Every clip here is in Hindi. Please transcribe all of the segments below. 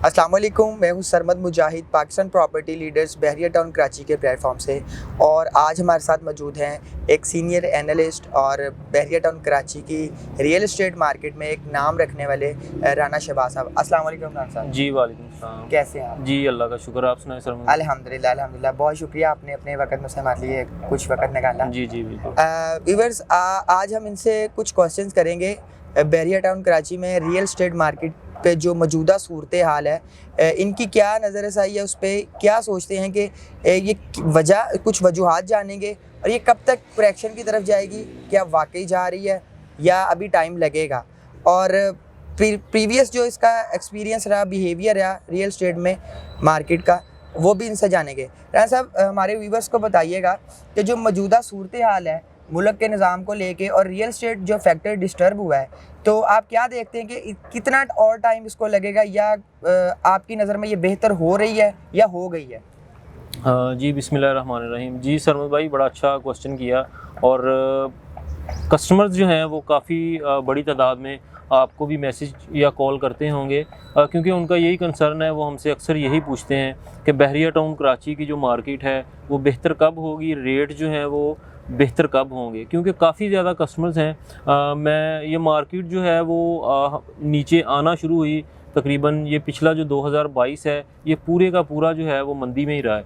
अस्सलाम वालेकुम, मैं हूं सरमद मुजाहिद पाकिस्तान प्रॉपर्टी लीडर्स बहरिया टाउन कराची के प्लेटफॉर्म से। और आज हमारे साथ मौजूद हैं एक सीनियर एनालिस्ट और बहरिया टाउन कराची की रियल एस्टेट मार्केट में एक नाम रखने वाले राना शहबाज साहब। अस्सलाम वालेकुम राना साहब। जी वालेकुम सलाम। कैसे हैं आप? जी अल्लाह का शुक्र, आप सुनाए सरमद? अल्हम्दुलिल्लाह अल्हम्दुलिल्लाह, बहुत शुक्रिया आपने अपने वक्त में से हमारे लिए कुछ वक्त निकाला। जी जी बिल्कुल। व्यूअर्स, आज हम इनसे कुछ क्वेश्चंस करेंगे बहरिया टाउन कराची में रियल एस्टेट मार्केट पे जो मौजूदा सूरत हाल है, इनकी क्या नज़र साई है, उस पर क्या सोचते हैं कि ये कुछ वजूहात जानेंगे और ये कब तक करेक्शन की तरफ जाएगी, क्या वाकई जा रही है या अभी टाइम लगेगा, और प्रीवियस जो इसका एक्सपीरियंस रहा, बिहेवियर रहा रियल एस्टेट में मार्केट का, वो भी इनसे जानेंगे। राना साहब, हमारे व्यूवर्स को बताइएगा कि जो मौजूदा सूरत हाल है मुल्क के निज़ाम को लेके और रियल एस्टेट जो फैक्टर डिस्टर्ब हुआ है, तो आप क्या देखते हैं कि कितना और टाइम इसको लगेगा, या आपकी नज़र में ये बेहतर हो रही है या हो गई है? जी बिस्मिल्लाहिर्रहमानिर्रहीम। जी सरमद भाई, बड़ा अच्छा क्वेश्चन किया। और कस्टमर्स जो हैं वो काफ़ी बड़ी तादाद में आपको भी मैसेज या कॉल करते होंगे, क्योंकि उनका यही कंसर्न है। वो हमसे अक्सर यही पूछते हैं कि बहरिया टाउन कराची की जो मार्केट है वो बेहतर कब होगी, रेट जो है वो बेहतर कब होंगे, क्योंकि काफ़ी ज़्यादा कस्टमर्स हैं। मैं ये मार्केट जो है वो नीचे आना शुरू हुई तकरीबन, ये पिछला जो 2022 है ये पूरे का पूरा जो है वो मंदी में ही रहा है।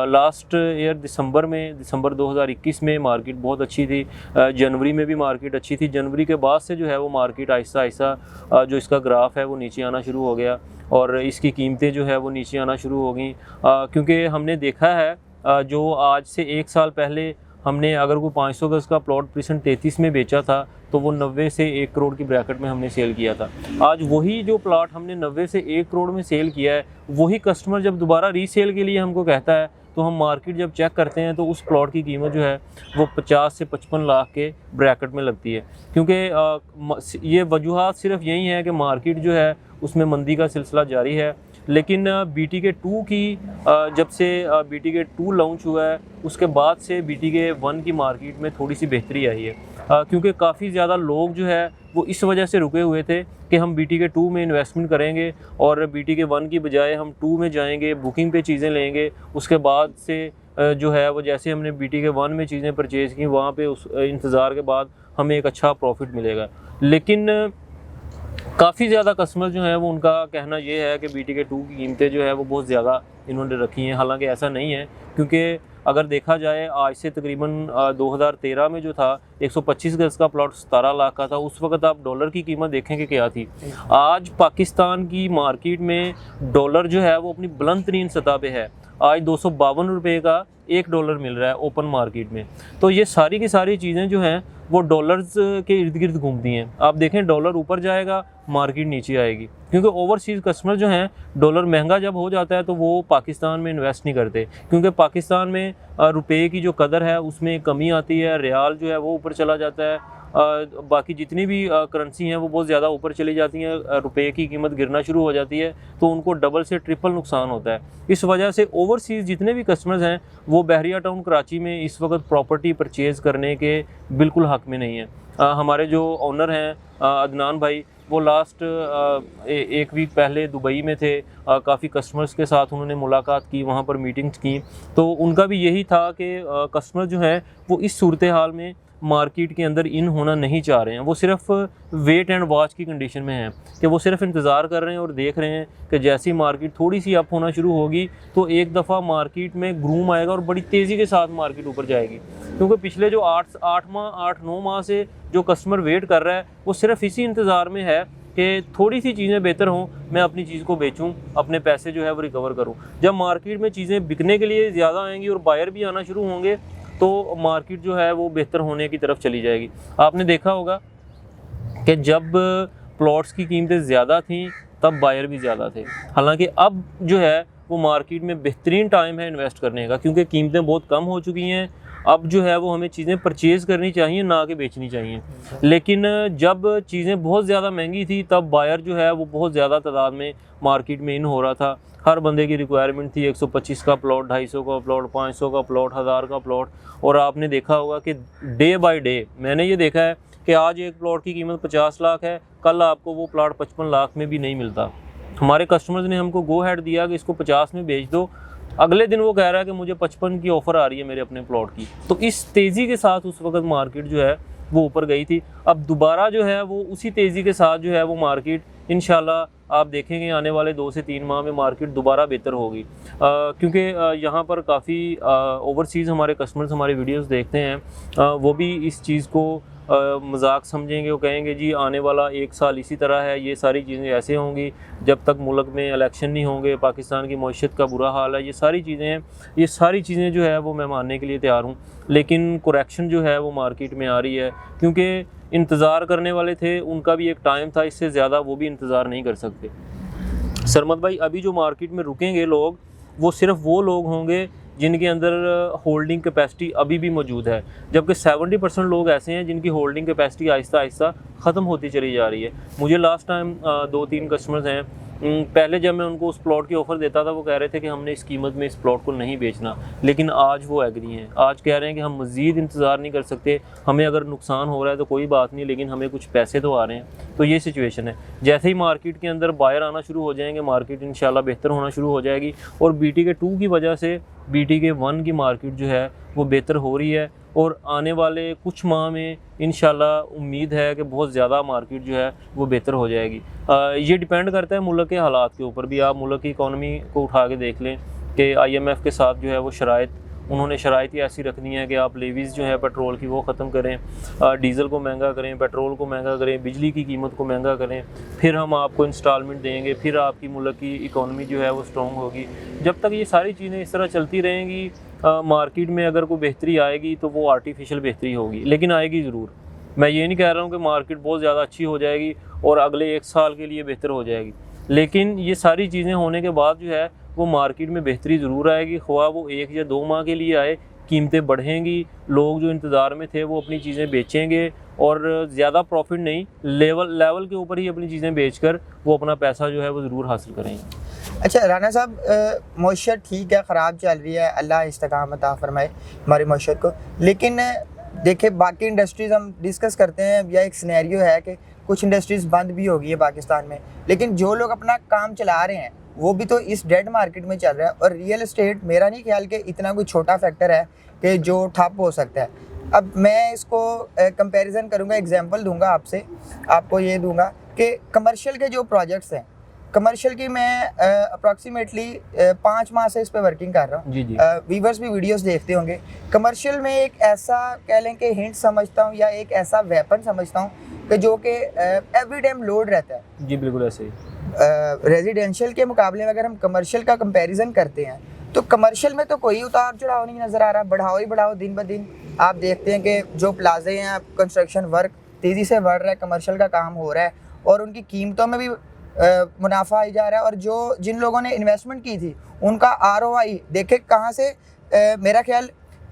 लास्ट ईयर दिसंबर 2021 में मार्केट बहुत अच्छी थी। जनवरी में भी मार्केट अच्छी थी। जनवरी के बाद से जो है वो मार्केट आहिस्ता आहिस्ता जो इसका ग्राफ है वो नीचे आना शुरू हो गया और इसकी कीमतें जो है वो नीचे आना शुरू हो गई, क्योंकि हमने देखा है जो आज से 1 साल पहले हमने अगर वो 500 गज़ का प्लॉट प्रीसेंट 33 में बेचा था तो वो 90 से 1 करोड़ की ब्रैकेट में हमने सेल किया था। आज वही जो प्लॉट हमने 90 से 1 करोड़ में सेल किया है, वही कस्टमर जब दोबारा रीसेल के लिए हमको कहता है तो हम मार्केट जब चेक करते हैं तो उस प्लॉट की कीमत जो है वो 50 से 55 लाख के ब्रैकेट में लगती है। क्योंकि ये वजूहात सिर्फ यही है कि मार्केट जो है उसमें मंदी का सिलसिला जारी है। लेकिन BTK 2 की जब से BTK 2 लॉन्च हुआ है उसके बाद से BTK 1 की मार्केट में थोड़ी सी बेहतरी आई है, क्योंकि काफ़ी ज़्यादा लोग जो है वो इस वजह से रुके हुए थे कि हम BTK 2 में इन्वेस्टमेंट करेंगे और BTK 1 की बजाय हम 2 में जाएंगे, बुकिंग पे चीज़ें लेंगे। उसके बाद से जो है वो जैसे हमने BTK 1 में चीज़ें परचेज़ की, वहाँ पे उस इंतज़ार के बाद हमें एक अच्छा प्रॉफिट मिलेगा। लेकिन काफ़ी ज़्यादा कस्टमर जो हैं वो उनका कहना ये है कि BTK 2 की कीमतें जो है वो बहुत ज़्यादा इन्होंने रखी हैं। हालांकि ऐसा नहीं है, क्योंकि अगर देखा जाए आज से तकरीबन 2013 में जो था 125 गज़ का प्लॉट 17 लाख का था। उस वक्त आप डॉलर की कीमत देखें कि क्या थी। आज पाकिस्तान की मार्केट में डॉलर जो है वो अपनी बुलंद तरीन सतह पे है। आज 252 रुपये का $1 मिल रहा है ओपन मार्केट में। तो ये सारी की सारी चीज़ें जो हैं वो डॉलर्स के इर्द गिर्द घूमती हैं। आप देखें डॉलर ऊपर जाएगा, मार्केट नीचे आएगी, क्योंकि ओवरसीज़ कस्टमर जो हैं डॉलर महंगा जब हो जाता है तो वो पाकिस्तान में इन्वेस्ट नहीं करते, क्योंकि पाकिस्तान में रुपए की जो कदर है उसमें कमी आती है। रियाल जो है वो ऊपर चला जाता है, बाकी जितनी भी करेंसी हैं वो बहुत ज़्यादा ऊपर चली जाती हैं, रुपए की कीमत गिरना शुरू हो जाती है, तो उनको डबल से ट्रिपल नुकसान होता है। इस वजह से ओवरसीज़ जितने भी कस्टमर्स हैं वो बहरिया टाउन कराची में इस वक्त प्रॉपर्टी परचेज़ करने के बिल्कुल हक़ में नहीं है। हमारे जो ओनर हैं अदनान भाई, वो लास्ट 1 वीक पहले दुबई में थे। काफ़ी कस्टमर्स के साथ उन्होंने मुलाकात की, वहाँ पर मीटिंग्स की, तो उनका भी यही था कि कस्टमर जो हैं वो इस सूरत हाल में मार्केट के अंदर इन होना नहीं चाह रहे हैं। वो सिर्फ वेट एंड वॉच की कंडीशन में हैं कि वो सिर्फ इंतज़ार कर रहे हैं और देख रहे हैं कि जैसी मार्केट थोड़ी सी अप होना शुरू होगी तो एक दफ़ा मार्केट में ग्रूम आएगा और बड़ी तेज़ी के साथ मार्केट ऊपर जाएगी। क्योंकि पिछले जो 8-9 माह से जो कस्टमर वेट कर रहा है वो सिर्फ इसी इंतज़ार में है कि थोड़ी सी चीज़ें बेहतर हों, मैं अपनी चीज़ को बेचूं, अपने पैसे जो है वो रिकवर करूं। जब मार्केट में चीज़ें बिकने के लिए ज़्यादा आएंगी और बायर भी आना शुरू होंगे तो मार्केट जो है वो बेहतर होने की तरफ चली जाएगी। आपने देखा होगा कि जब प्लॉट्स की कीमतें ज़्यादा थीं तब बायर भी ज़्यादा थे। हालांकि अब जो है वो मार्केट में बेहतरीन टाइम है इन्वेस्ट करने का, क्योंकि कीमतें बहुत कम हो चुकी हैं। अब जो है वो हमें चीज़ें परचेज़ करनी चाहिए, ना कि बेचनी चाहिए। लेकिन जब चीज़ें बहुत ज़्यादा महंगी थी तब बायर जो है वो बहुत ज़्यादा तादाद में मार्केट में इन हो रहा था। हर बंदे की रिक्वायरमेंट थी 125 का प्लॉट, 250 का प्लॉट, 500 का प्लॉट, 1000 का प्लॉट। और आपने देखा होगा कि डे बाय डे मैंने ये देखा है कि आज एक प्लॉट की कीमत 50 लाख है, कल आपको वो प्लॉट 55 लाख में भी नहीं मिलता। हमारे कस्टमर्स ने हमको गो हेड दिया कि इसको 50 में बेच दो, अगले दिन वो कह रहा है कि मुझे 55 की ऑफ़र आ रही है मेरे अपने प्लॉट की। तो इस तेज़ी के साथ उस वक्त मार्केट जो है वो ऊपर गई थी। अब दोबारा जो है वो उसी तेज़ी के साथ जो है वो मार्केट इंशाल्लाह आप देखेंगे आने वाले 2 से 3 माह में मार्केट दोबारा बेहतर होगी, क्योंकि यहाँ पर काफ़ी ओवरसीज़ हमारे कस्टमर्स हमारे वीडियोस देखते हैं, वो भी इस चीज़ को मजाक समझेंगे, वो कहेंगे जी आने वाला 1 साल इसी तरह है, ये सारी चीज़ें ऐसे होंगी जब तक मुल्क में इलेक्शन नहीं होंगे, पाकिस्तान की मईशत का बुरा हाल है, ये सारी चीज़ें हैं। ये सारी चीज़ें जो है वो मैं मानने के लिए तैयार हूँ, लेकिन करेक्शन जो है वो मार्केट में आ रही है, क्योंकि इंतज़ार करने वाले थे उनका भी एक टाइम था, इससे ज़्यादा वो भी इंतज़ार नहीं कर सकते। सरमद भाई, अभी जो मार्केट में रुकेंगे लोग, वो सिर्फ वो लोग होंगे जिनके अंदर होल्डिंग कैपेसिटी अभी भी मौजूद है, जबकि 70% लोग ऐसे हैं जिनकी होल्डिंग कैपेसिटी आहिस्ता आहिस्ता ख़त्म होती चली जा रही है। मुझे लास्ट टाइम 2-3 कस्टमर्स हैं, पहले जब मैं उनको उस प्लॉट की ऑफ़र देता था वो कह रहे थे कि हमने इस कीमत में इस प्लॉट को नहीं बेचना, लेकिन आज वो एग्री हैं, आज कह रहे हैं कि हम मज़ीद इंतज़ार नहीं कर सकते, हमें अगर नुकसान हो रहा है तो कोई बात नहीं, लेकिन हमें कुछ पैसे तो आ रहे हैं। तो ये सिचुएशन है। जैसे ही मार्केट के अंदर बायर आना शुरू हो जाएंगे, मार्केट इंशाल्लाह बेहतर होना शुरू हो जाएगी, और BTK 2 की वजह से BTK 1 की मार्केट जो है वो बेहतर हो रही है, और आने वाले कुछ माह में इंशाल्लाह उम्मीद है कि बहुत ज़्यादा मार्केट जो है वो बेहतर हो जाएगी। ये डिपेंड करता है मुल्क के हालात के ऊपर भी। आप मुल्क की इकॉनमी को उठा के देख लें कि IMF के साथ जो है वो उन्होंने शराइत ही ऐसी रखनी है कि आप लेवीज़ जो है पेट्रोल की वो ख़त्म करें, डीज़ल को महंगा करें, पेट्रोल को महंगा करें, बिजली की कीमत को महंगा करें, फिर हम आपको इंस्टॉलमेंट देंगे, फिर आपकी मुल्क की इकॉनमी जो है वो स्ट्रॉन्ग होगी। जब तक ये सारी चीज़ें इस तरह चलती रहेंगी, मार्केट में अगर कोई बेहतरी आएगी तो वो आर्टिफिशियल बेहतरी होगी, लेकिन आएगी ज़रूर। मैं ये नहीं कह रहा हूँ कि मार्केट बहुत ज़्यादा अच्छी हो जाएगी और अगले 1 साल के लिए बेहतर हो जाएगी, लेकिन ये सारी चीज़ें होने के बाद जो है वो मार्केट में बेहतरी ज़रूर आएगी, ख्वाह वो 1 या 2 माह के लिए आए। कीमतें बढ़ेंगी, लोग जो इंतज़ार में थे वो अपनी चीज़ें बेचेंगे, और ज़्यादा प्रॉफिट नहीं, लेवल के ऊपर ही अपनी चीज़ें बेचकर वो अपना पैसा जो है वो ज़रूर हासिल करेंगे। अच्छा राना साहब, मईशत ठीक है, ख़राब चल रही है, अल्लाह इस्तिकामत अता फरमाए हमारी मईशत को, लेकिन देखिए बाकी इंडस्ट्रीज़ हम डिस्कस करते हैं, या एक सिनेरियो है कि कुछ इंडस्ट्रीज़ बंद भी हो गई है पाकिस्तान में, लेकिन जो लोग अपना काम चला रहे हैं वो भी तो इस डेड मार्केट में चल रहा है, और रियल एस्टेट मेरा नहीं ख्याल कि इतना कोई छोटा फैक्टर है कि जो ठप हो सकता है। अब मैं इसको कंपैरिजन करूंगा, एग्जांपल दूंगा आपको ये दूंगा कि कमर्शियल के जो प्रोजेक्ट्स हैं, कमर्शियल की मैं अप्रॉक्सीमेटली 5 माह से इस पे वर्किंग कर रहा हूँ। जी जी। वीवर्स भी वीडियोस देखते होंगे। कमर्शियल में एक ऐसा कह लें कि हिंट समझता हूँ, या एक ऐसा वेपन समझता हूँ कि जो कि एवरी टाइम लोड रहता है। जी बिल्कुल ऐसे ही। रेजिडेंशियल के मुकाबले में अगर हम कमर्शियल का कंपैरिजन करते हैं तो कमर्शियल में तो कोई उतार चढ़ाव नहीं नज़र आ रहा, बढ़ाओ ही बढ़ाओ दिन ब दिन। आप देखते हैं कि जो प्लाजे हैं, कंस्ट्रक्शन वर्क तेज़ी से बढ़ रहा है, कमर्शियल का काम हो रहा है, और उनकी कीमतों में भी मुनाफा आई जा रहा है, और जिन लोगों ने इन्वेस्टमेंट की थी उनका ROI देखे कहाँ से, मेरा ख्याल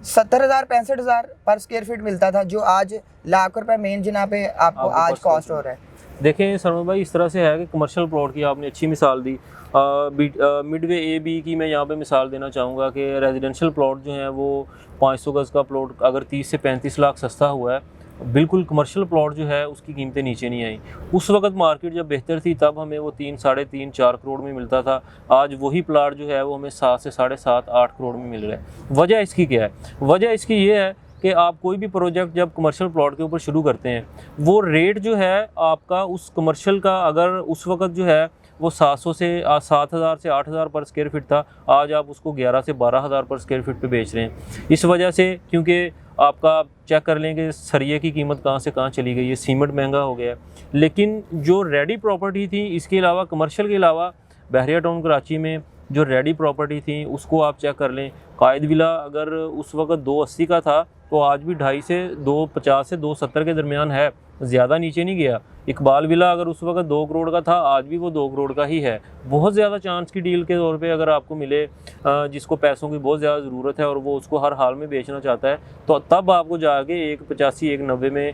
70,000 65,000 पर स्क्वायर फीट मिलता था, जो आज लाख रुपए मेन जिना पे आपको आज कॉस्ट हो रहा है। देखें सरमद भाई, इस तरह से है कि कमर्शियल प्लॉट की आपने अच्छी मिसाल दी। मिडवे A-B की मैं यहाँ पे मिसाल देना चाहूँगा कि रेजिडेंशियल प्लॉट जो है वो 500 गज़ का प्लॉट अगर 30 से 35 लाख सस्ता हुआ है, बिल्कुल कमर्शियल प्लॉट जो है उसकी कीमतें नीचे नहीं आई। उस वक्त मार्केट जब बेहतर थी तब हमें वो 3, साढ़े 3, 4 करोड़ में मिलता था, आज वही प्लाट जो है वो हमें 7 से साढ़े 7, 8 करोड़ में मिल रहा है। वजह इसकी क्या है? वजह इसकी ये है कि आप कोई भी प्रोजेक्ट जब कमर्शियल प्लॉट के ऊपर शुरू करते हैं, वो रेट जो है आपका उस कमर्शियल का, अगर उस वक्त जो है वो 700 से 7,000 से 8,000 पर स्क्वायर फीट था, आज आप उसको 11 से 12,000 पर स्क्वायर फीट पे बेच रहे हैं। इस वजह से, क्योंकि आपका चेक कर लें कि सरिये की कीमत कहाँ से कहाँ चली गई है, सीमेंट महंगा हो गया है। लेकिन जो रेडी प्रॉपर्टी थी, इसके अलावा कमर्शियल के अलावा बहरिया टाउन कराची में जो रेडी प्रॉपर्टी थी उसको आप चेक कर लें। कायद विला अगर उस वक्त 280 का था तो आज भी 2.5 से 250 से 270 के दरमियान है, ज़्यादा नीचे नहीं गया। इकबाल विला अगर उस वक्त 2 करोड़ का था, आज भी वो 2 करोड़ का ही है। बहुत ज़्यादा चांस की डील के तौर पे अगर आपको मिले, जिसको पैसों की बहुत ज़्यादा ज़रूरत है और वो उसको हर हाल में बेचना चाहता है, तो तब आपको जाके 185 190 में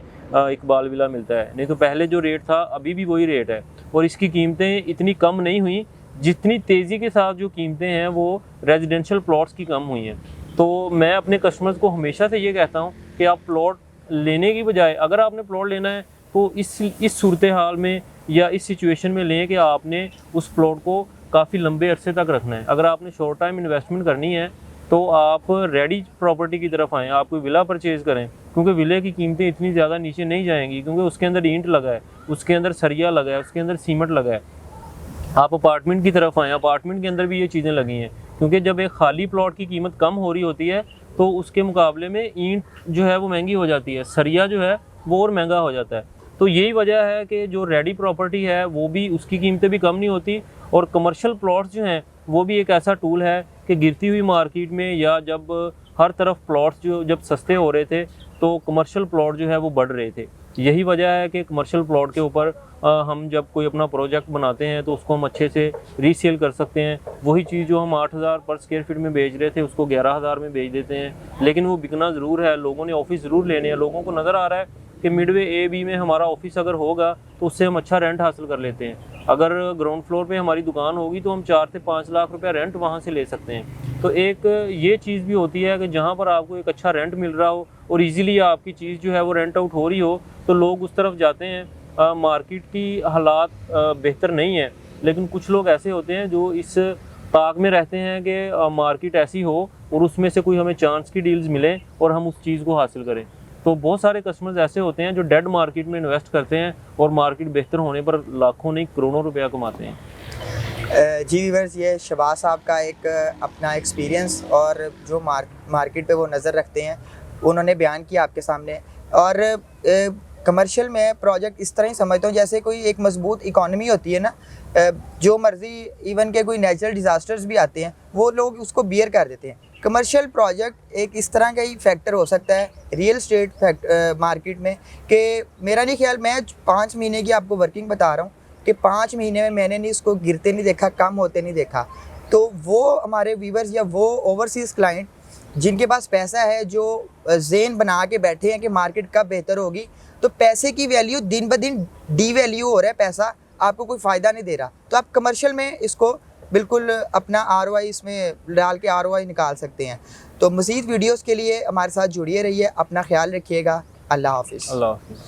इकबाल विला मिलता है। नहीं तो पहले जो रेट था अभी भी वही रेट है, और इसकी कीमतें इतनी कम नहीं हुई जितनी तेज़ी के साथ जो कीमतें हैं वो रेजिडेंशियल प्लॉट्स की कम हुई हैं। तो मैं अपने कस्टमर्स को हमेशा से ये कहता हूँ कि आप प्लॉट लेने की बजाय, अगर आपने प्लॉट लेना है तो इस सूरत हाल में या इस सिचुएशन में लें कि आपने उस प्लॉट को काफ़ी लंबे अरसे तक रखना है। अगर आपने शॉर्ट टाइम इन्वेस्टमेंट करनी है तो आप रेडी प्रॉपर्टी की तरफ आएँ, आप कोई विला परचेज़ करें, क्योंकि विले की कीमतें इतनी ज़्यादा नीचे नहीं जाएंगी, क्योंकि उसके अंदर ईंट लगा है, उसके अंदर सरिया लगा है, उसके अंदर सीमेंट लगा है। आप अपार्टमेंट की तरफ आएँ, अपार्टमेंट के अंदर भी ये चीज़ें लगी हैं, क्योंकि जब एक खाली प्लॉट की कीमत कम हो रही होती है तो उसके मुकाबले में ईंट जो है वो महंगी हो जाती है, सरिया जो है वो और महंगा हो जाता है। तो यही वजह है कि जो रेडी प्रॉपर्टी है वो भी, उसकी कीमतें भी कम नहीं होती, और कमर्शियल प्लॉट्स जो हैं वो भी एक ऐसा टूल है कि गिरती हुई मार्केट में, या जब हर तरफ प्लॉट्स जो जब सस्ते हो रहे थे तो कमर्शियल प्लॉट जो है वो बढ़ रहे थे। यही वजह है कि कमर्शियल प्लॉट के ऊपर हम जब कोई अपना प्रोजेक्ट बनाते हैं तो उसको हम अच्छे से रीसेल कर सकते हैं। वही चीज़ जो हम 8,000 पर स्क्वायर फीट में बेच रहे थे उसको 11,000 में बेच देते हैं, लेकिन वो बिकना ज़रूर है, लोगों ने ऑफिस ज़रूर लेने हैं। लोगों को नज़र आ रहा है कि मिडवे ए बी में हमारा ऑफिस अगर होगा तो उससे हम अच्छा रेंट हासिल कर लेते हैं। अगर ग्राउंड फ्लोर पे हमारी दुकान होगी तो हम 4 से 5 लाख रुपया रेंट वहाँ से ले सकते हैं। तो एक ये चीज़ भी होती है कि जहाँ पर आपको एक अच्छा रेंट मिल रहा हो और इजीली आपकी चीज़ जो है वो रेंट आउट हो रही हो तो लोग उस तरफ जाते हैं। मार्केट की हालात बेहतर नहीं है, लेकिन कुछ लोग ऐसे होते हैं जो इस ताक में रहते हैं कि मार्केट ऐसी हो और उसमें से कोई हमें चांस की डील्स मिले और हम उस चीज़ को हासिल करें। तो बहुत सारे कस्टमर्स ऐसे होते हैं जो डेड मार्केट में इन्वेस्ट करते हैं और मार्केट बेहतर होने पर लाखों नहीं करोड़ों रुपया कमाते हैं। जी व्यूअर्स, ये शहबाज साहब का एक अपना एक्सपीरियंस और जो मार्केट पे वो नज़र रखते हैं उन्होंने बयान किया आपके सामने। और कमर्शियल में प्रोजेक्ट इस तरह ही समझता हूँ जैसे कोई एक मजबूत इकॉनमी होती है ना, जो मर्जी इवन के कोई नेचुरल डिज़ास्टर्स भी आते हैं वो लोग उसको बियर कर देते हैं। कमर्शियल प्रोजेक्ट एक इस तरह का ही फैक्टर हो सकता है रियल स्टेट मार्केट में कि मेरा नहीं ख्याल, मैं 5 महीने की आपको वर्किंग बता रहा हूँ कि 5 महीने में मैंने नहीं इसको गिरते नहीं देखा, कम होते नहीं देखा। तो वो हमारे व्यूवर्स या वो ओवरसीज़ क्लाइंट जिनके पास पैसा है, जो ज़ेन बना के बैठे हैं कि मार्केट कब बेहतर होगी, तो पैसे की वैल्यू दिन ब दिन डीवैल्यू हो रहा है, पैसा आपको कोई फ़ायदा नहीं दे रहा। तो आप कमर्शियल में इसको बिल्कुल अपना ROI इसमें डाल के ROI निकाल सकते हैं। तो मज़ीद वीडियोस के लिए हमारे साथ जुड़िए रहिए, अपना ख्याल रखिएगा। अल्लाह हाफ़िज़। अल्लाह हाफ़िज़।